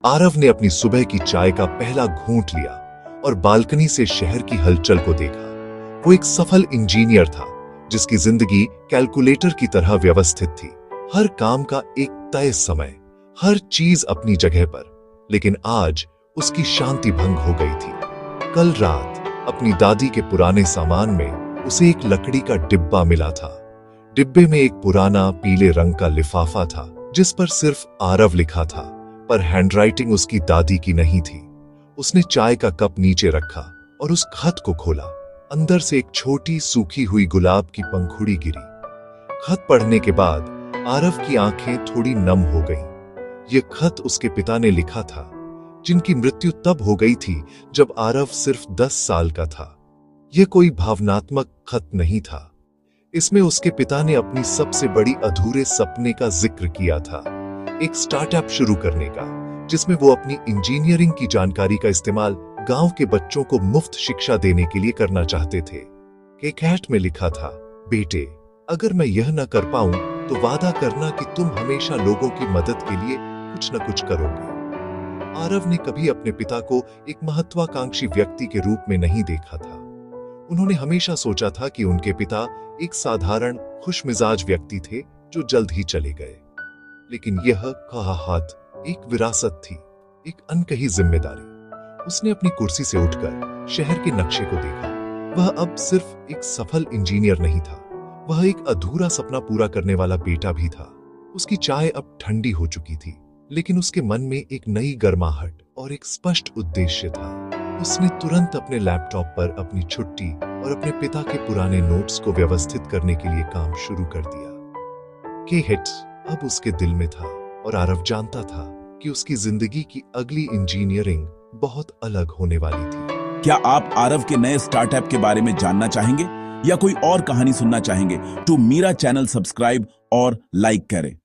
आरव ने अपनी सुबह की चाय का पहला घूंट लिया और बालकनी से शहर की हलचल को देखा। वो एक सफल इंजीनियर था जिसकी जिंदगी कैलकुलेटर की तरह व्यवस्थित थी। हर काम का एक तय समय, हर चीज अपनी जगह पर। लेकिन आज उसकी शांति भंग हो गई थी। कल रात अपनी दादी के पुराने सामान में उसे एक लकड़ी का डिब्बा मिला था। डिब्बे में एक पुराना पीले रंग का लिफाफा था जिस पर सिर्फ आरव लिखा था, पर हैंडराइटिंग उसकी दादी की नहीं थी। उसने चाय का कप नीचे रखा और उस खत को खोला। अंदर से एक छोटी सूखी हुई गुलाब की पंखुड़ी गिरी। खत पढ़ने के बाद आरव की आंखें थोड़ी नम हो गईं। यह खत उसके पिता ने लिखा था, जिनकी मृत्यु तब हो गई थी जब आरव सिर्फ 10 साल का था। यह कोई भावनात्मक खत नहीं था। इसमें उसके पिता ने अपनी सबसे बड़ी अधूरे सपने का जिक्र किया था, एक स्टार्टअप शुरू करने का, जिसमें वो अपनी इंजीनियरिंग की जानकारी का इस्तेमाल गांव के बच्चों को मुफ्त शिक्षा देने के लिए करना चाहते थे। एक हैट में लिखा था, बेटे, अगर मैं यह न कर पाऊं तो वादा करना कि तुम हमेशा लोगों की मदद के लिए कुछ न कुछ करोगे। आरव ने कभी अपने पिता को एक महत्वाकांक्षी व्यक्ति के रूप में नहीं देखा था। उन्होंने हमेशा सोचा था कि उनके पिता एक साधारण खुशमिजाज व्यक्ति थे जो जल्द ही चले गए। लेकिन यह कहा हाथ एक विरासत थी, एक अनकही जिम्मेदारी। उसने अपनी कुर्सी से उठकर शहर के नक्शे को देखा। वह अब सिर्फ एक सफल इंजीनियर नहीं था, वह एक अधूरा सपना पूरा करने वाला बेटा भी था। उसकी चाय अब ठंडी हो चुकी थी, लेकिन उसके मन में एक नई गर्माहट और एक स्पष्ट उद्देश्य था। उसने तुरंत अपने लैपटॉप पर अपनी छुट्टी और अपने पिता के पुराने नोट्स को व्यवस्थित करने के लिए काम शुरू कर दिया। के हिट्स अब उसके दिल में था और आरव जानता था कि उसकी जिंदगी की अगली इंजीनियरिंग बहुत अलग होने वाली थी। क्या आप आरव के नए स्टार्टअप के बारे में जानना चाहेंगे या कोई और कहानी सुनना चाहेंगे तो मेरा चैनल सब्सक्राइब और लाइक करें।